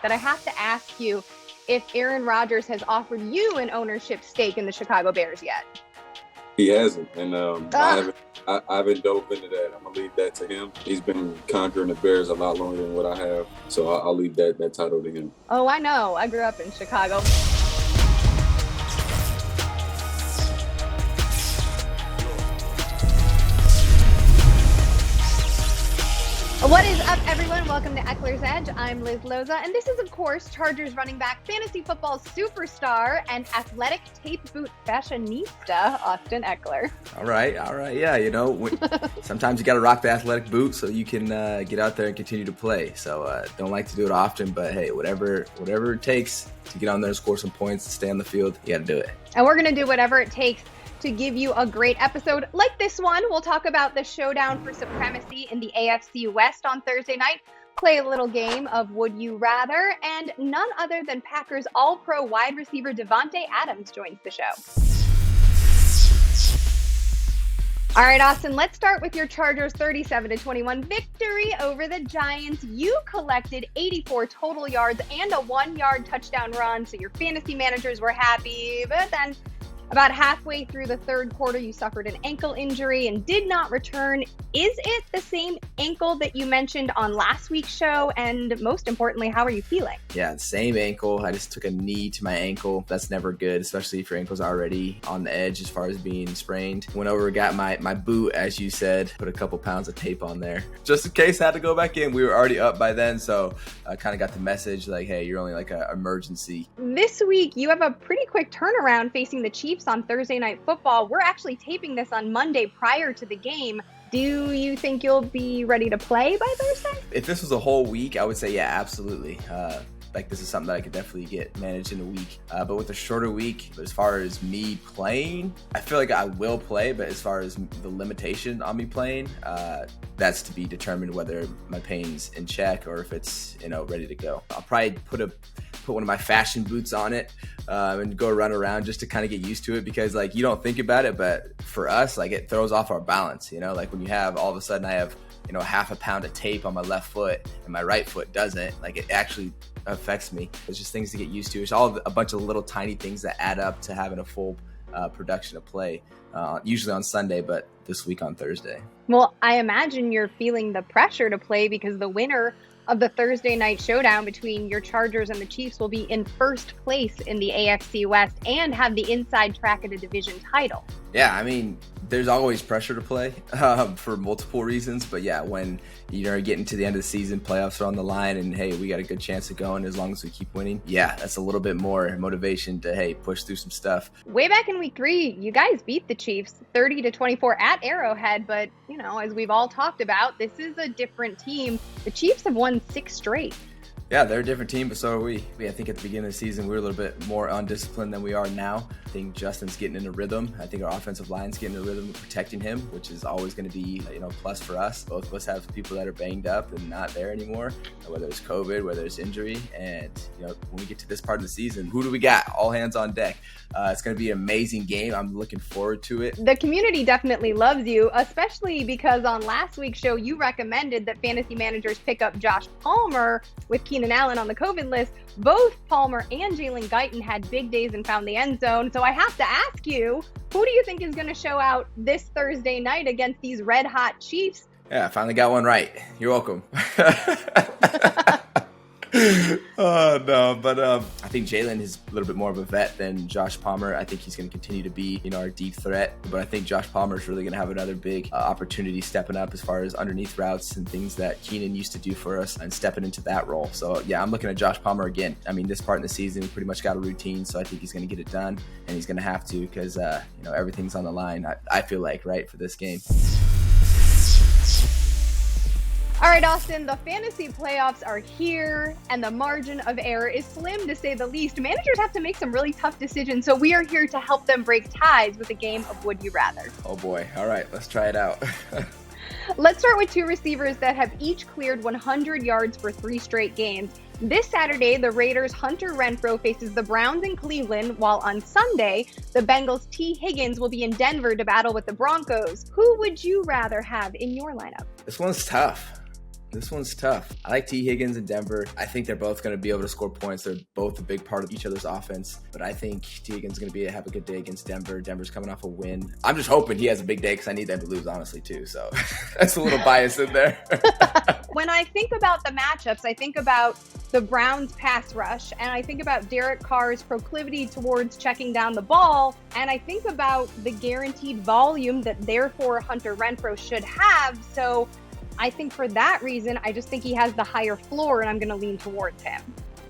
that I have to ask you if Aaron Rodgers has offered you an ownership stake in the Chicago Bears yet. He hasn't, and I haven't dove into that. I'm gonna leave that to him. He's been conquering the Bears a lot longer than what I have, so I'll leave that title to him. Oh, I know. I grew up in Chicago. What is up, everyone? Welcome to Ekeler's Edge. I'm Liz Loza, and this is, of course, Chargers running back, fantasy football superstar, and athletic tape boot fashionista, Austin Ekeler. All right. Yeah, sometimes you got to rock the athletic boot so you can get out there and continue to play. So don't like to do it often, but hey, whatever it takes to get on there and score some points and stay on the field, you got to do it. And we're going to do whatever it takes to give you a great episode like this one. We'll talk about the showdown for supremacy in the AFC West on Thursday night, play a little game of Would You Rather, and none other than Packers All-Pro wide receiver Davante Adams joins the show. All right, Austin, let's start with your Chargers 37-21 victory over the Giants. You collected 84 total yards and a 1-yard touchdown run, so your fantasy managers were happy, but then about halfway through the third quarter, you suffered an ankle injury and did not return. Is it the same ankle that you mentioned on last week's show? And most importantly, how are you feeling? Yeah, same ankle. I just took a knee to my ankle. That's never good, especially if your ankle's already on the edge as far as being sprained. Went over, got my boot, as you said, put a couple pounds of tape on there. Just in case I had to go back in. We were already up by then, so I kind of got the message like, hey, you're only like an emergency. This week, you have a pretty quick turnaround facing the Chiefs on Thursday Night Football. We're actually taping this on Monday prior to the game. Do you think you'll be ready to play by Thursday? If this was a whole week, I would say, yeah, absolutely. This is something that I could definitely get managed in a week. But with a shorter week, as far as me playing, I feel like I will play, but as far as the limitation on me playing, that's to be determined whether my pain's in check or if it's, ready to go. I'll probably put one of my fashion boots on it and go run around just to kind of get used to it, because you don't think about it, but for us, it throws off our balance, when you have all of a sudden I have, half a pound of tape on my left foot and my right foot doesn't, it actually affects me. It's just things to get used to. It's all a bunch of little tiny things that add up to having a full production of play, usually on Sunday, but this week on Thursday. Well, I imagine you're feeling the pressure to play because the winner of the Thursday night showdown between your Chargers and the Chiefs will be in first place in the AFC West and have the inside track of the division title. Yeah, there's always pressure to play for multiple reasons. But yeah, when you're getting to the end of the season, playoffs are on the line, and hey, we got a good chance of going as long as we keep winning. Yeah, that's a little bit more motivation to, hey, push through some stuff. Way back in week 3, you guys beat the Chiefs 30-24 at Arrowhead. But, as we've all talked about, this is a different team. The Chiefs have won 6 straight. Yeah, they're a different team, but so are we. I think at the beginning of the season, we were a little bit more undisciplined than we are now. I think Justin's getting in a rhythm. I think our offensive line's getting in a rhythm of protecting him, which is always going to be, a plus for us. Both of us have people that are banged up and not there anymore, whether it's COVID, whether it's injury. And, when we get to this part of the season, who do we got? All hands on deck. It's going to be an amazing game. I'm looking forward to it. The community definitely loves you, especially because on last week's show, you recommended that fantasy managers pick up Josh Palmer with Keenan Allen on the COVID list. Both Palmer and Jalen Guyton had big days and found the end zone. So I have to ask you, who do you think is going to show out this Thursday night against these red hot Chiefs? Yeah, I finally got one right. You're welcome. No, but I think Jalen is a little bit more of a vet than Josh Palmer. I think he's going to continue to be, our deep threat. But I think Josh Palmer is really going to have another big opportunity stepping up as far as underneath routes and things that Keenan used to do for us and stepping into that role. So, yeah, I'm looking at Josh Palmer again. This part in the season, we pretty much got a routine, so I think he's going to get it done, and he's going to have to because, everything's on the line, I feel like, right, for this game. All right, Austin, the fantasy playoffs are here, and the margin of error is slim, to say the least. Managers have to make some really tough decisions, so we are here to help them break ties with a game of Would You Rather. Oh, boy. All right, let's try it out. Let's start with 2 receivers that have each cleared 100 yards for 3 straight games. This Saturday, the Raiders' Hunter Renfrow faces the Browns in Cleveland, while on Sunday, the Bengals' T. Higgins will be in Denver to battle with the Broncos. Who would you rather have in your lineup? This one's tough. This one's tough. I like T. Higgins in Denver. I think they're both going to be able to score points. They're both a big part of each other's offense. But I think T. Higgins is going to have a good day against Denver. Denver's coming off a win. I'm just hoping he has a big day because I need them to lose, honestly, too. So that's a little bias in there. When I think about the matchups, I think about the Browns pass rush, and I think about Derek Carr's proclivity towards checking down the ball, and I think about the guaranteed volume that therefore Hunter Renfrow should have. So I think for that reason, I just think he has the higher floor, and I'm going to lean towards him.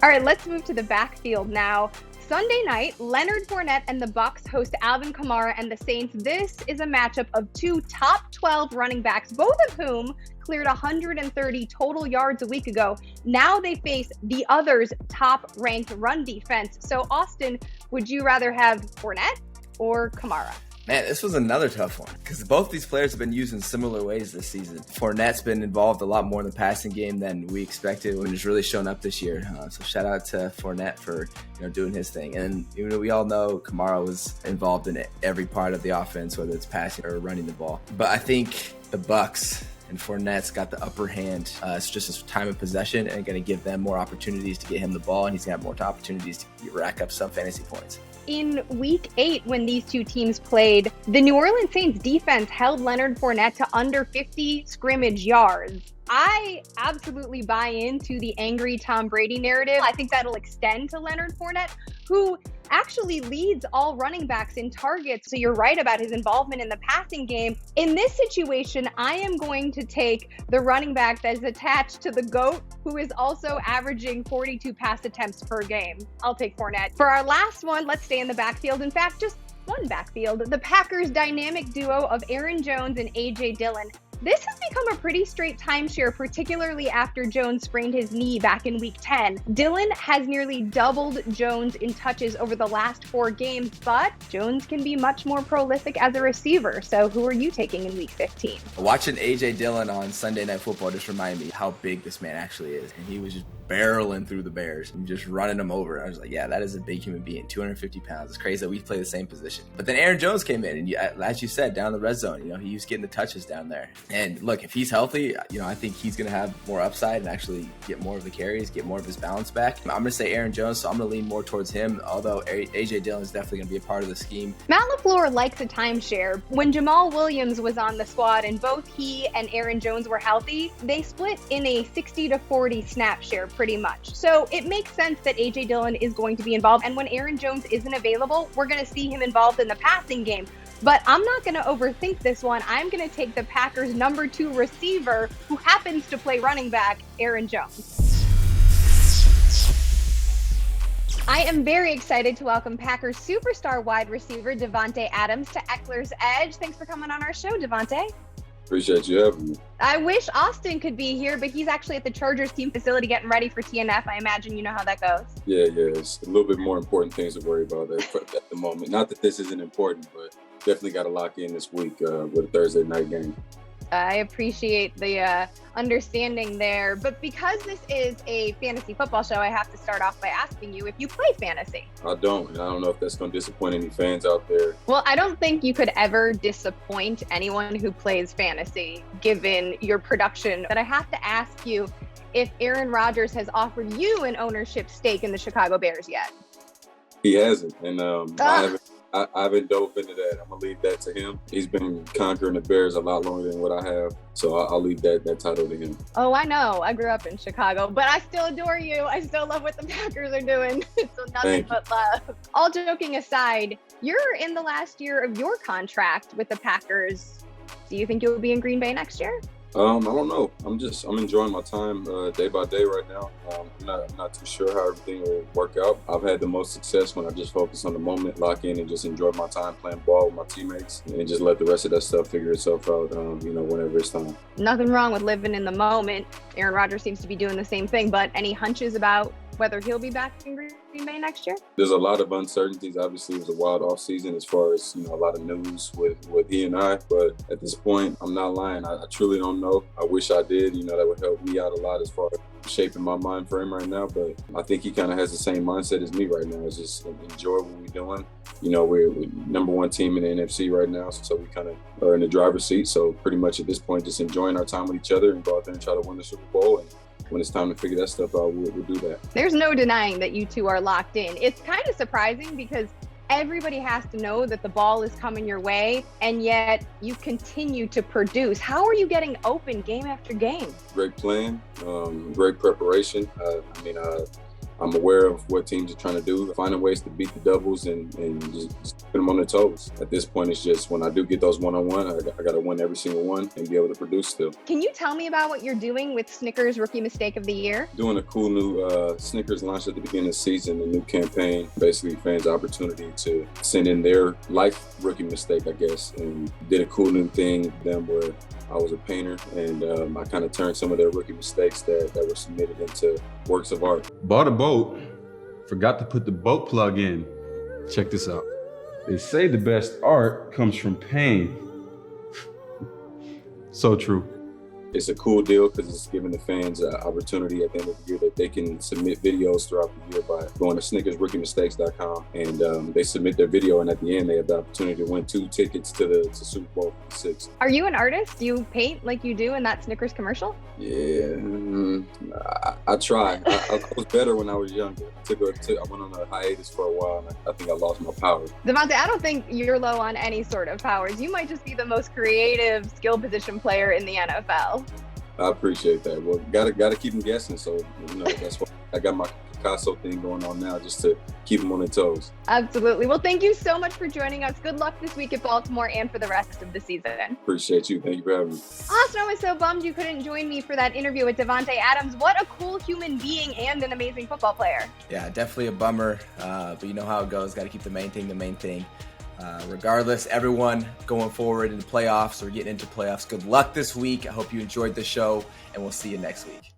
All right, let's move to the backfield now. Sunday night, Leonard Fournette and the Bucs host Alvin Kamara and the Saints. This is a matchup of two top 12 running backs, both of whom cleared 130 total yards a week ago. Now they face the other's top-ranked run defense. So, Austin, would you rather have Fournette or Kamara? Man, this was another tough one because both these players have been used in similar ways this season. Fournette's been involved a lot more in the passing game than we expected and has really shown up this year. So shout out to Fournette for doing his thing. And we all know Kamara was involved in every part of the offense, whether it's passing or running the ball. But I think the Bucs and Fournette's got the upper hand. It's just his time of possession and going to give them more opportunities to get him the ball, and he's going to have more opportunities to rack up some fantasy points. In week 8, when these two teams played, the New Orleans Saints defense held Leonard Fournette to under 50 scrimmage yards. I absolutely buy into the angry Tom Brady narrative. I think that'll extend to Leonard Fournette, who actually leads all running backs in targets. So you're right about his involvement in the passing game. In this situation, I am going to take the running back that is attached to the GOAT, who is also averaging 42 pass attempts per game. I'll take Fournette. For our last one, let's stay in the backfield. In fact, just one backfield. The Packers' dynamic duo of Aaron Jones and A.J. Dillon. This has become a pretty straight timeshare, particularly after Jones sprained his knee back in week 10. Dillon has nearly doubled Jones in touches over the last 4 games, but Jones can be much more prolific as a receiver. So who are you taking in week 15? Watching A.J. Dillon on Sunday Night Football just reminded me how big this man actually is. And he was just barreling through the Bears and just running them over. I was like, yeah, that is a big human being, 250 pounds. It's crazy that we play the same position. But then Aaron Jones came in, and as you said, down the red zone, he was getting the touches down there. And look, if he's healthy, I think he's going to have more upside and actually get more of the carries, get more of his balance back. I'm going to say Aaron Jones, so I'm going to lean more towards him, although A.J. Dillon is definitely going to be a part of the scheme. Matt LaFleur likes a timeshare. When Jamal Williams was on the squad and both he and Aaron Jones were healthy, they split in a 60-40 snap share pretty much. So it makes sense that A.J. Dillon is going to be involved. And when Aaron Jones isn't available, we're going to see him involved in the passing game. But I'm not going to overthink this one. I'm going to take the Packers' number 2 receiver, who happens to play running back, Aaron Jones. I am very excited to welcome Packers superstar wide receiver Davante Adams to Ekeler's Edge. Thanks for coming on our show, Davante. Appreciate you having me. I wish Austin could be here, but he's actually at the Chargers team facility getting ready for TNF. I imagine you know how that goes. Yeah. It's a little bit more important things to worry about at the moment. Not that this isn't important, but definitely got to lock in this week with a Thursday night game. I appreciate the understanding there. But because this is a fantasy football show, I have to start off by asking you if you play fantasy. I don't, and I don't know if that's going to disappoint any fans out there. Well, I don't think you could ever disappoint anyone who plays fantasy, given your production. But I have to ask you if Aaron Rodgers has offered you an ownership stake in the Chicago Bears yet. He hasn't, and I haven't dove into that. I'm going to leave that to him. He's been conquering the Bears a lot longer than what I have, so I'll leave that title to him. Oh, I know. I grew up in Chicago, but I still adore you. I still love what the Packers are doing. So nothing but love. All joking aside, you're in the last year of your contract with the Packers. Do you think you'll be in Green Bay next year? I don't know. I'm enjoying my time day by day right now. I'm not too sure how everything will work out. I've had the most success when I just focus on the moment, lock in, and just enjoy my time playing ball with my teammates, and just let the rest of that stuff figure itself out. Whenever it's time. Nothing wrong with living in the moment. Aaron Rodgers seems to be doing the same thing. But any hunches about whether he'll be back in Green Bay next year? There's a lot of uncertainties. Obviously, it was a wild offseason as far as, a lot of news with he and I. But at this point, I'm not lying. I truly don't know. I wish I did. That would help me out a lot as far as shaping my mind frame right now, but I think he kind of has the same mindset as me right now. It's just enjoy what we're doing. You know, we're number one team in the NFC right now, so we kind of are in the driver's seat. So pretty much at this point, just enjoying our time with each other and go out there and try to win the Super Bowl. And when it's time to figure that stuff out, we'll do that. There's no denying that you two are locked in. It's kind of surprising because everybody has to know that the ball is coming your way, and yet you continue to produce. How are you getting open game after game? Great plan, great preparation. I'm aware of what teams are trying to do, finding ways to beat the doubles and just put them on their toes. At this point, it's just when I do get those one-on-one, I got to win every single one and be able to produce still. Can you tell me about what you're doing with Snickers Rookie Mistake of the Year? Doing a cool new Snickers launch at the beginning of the season, a new campaign. Basically, fans opportunity to send in their life rookie mistake, I guess, and did a cool new thing with them where I was a painter, and I kind of turned some of their rookie mistakes that were submitted into works of art. Bought a boat, forgot to put the boat plug in. Check this out. They say the best art comes from pain. So true. It's a cool deal because it's giving the fans an opportunity at the end of the year that they can submit videos throughout the year by going to SnickersRookieMistakes.com, and they submit their video, and at the end they have the opportunity to win 2 tickets to Super Bowl 6. Are you an artist? Do you paint like you do in that Snickers commercial? Yeah, I try. I was better when I was younger. I went on a hiatus for a while, and I think I lost my power. Davante, I don't think you're low on any sort of powers. You might just be the most creative skill position player in the NFL. I appreciate that. Well, gotta keep them guessing. So, that's why I got my Picasso thing going on now, just to keep them on their toes. Absolutely. Well, thank you so much for joining us. Good luck this week at Baltimore and for the rest of the season. Appreciate you. Thank you for having me. Austin, I was so bummed you couldn't join me for that interview with Davante Adams. What a cool human being and an amazing football player. Yeah, definitely a bummer, but you know how it goes. Got to keep the main thing. Regardless, everyone going forward in the playoffs or getting into playoffs, good luck this week. I hope you enjoyed the show, and we'll see you next week.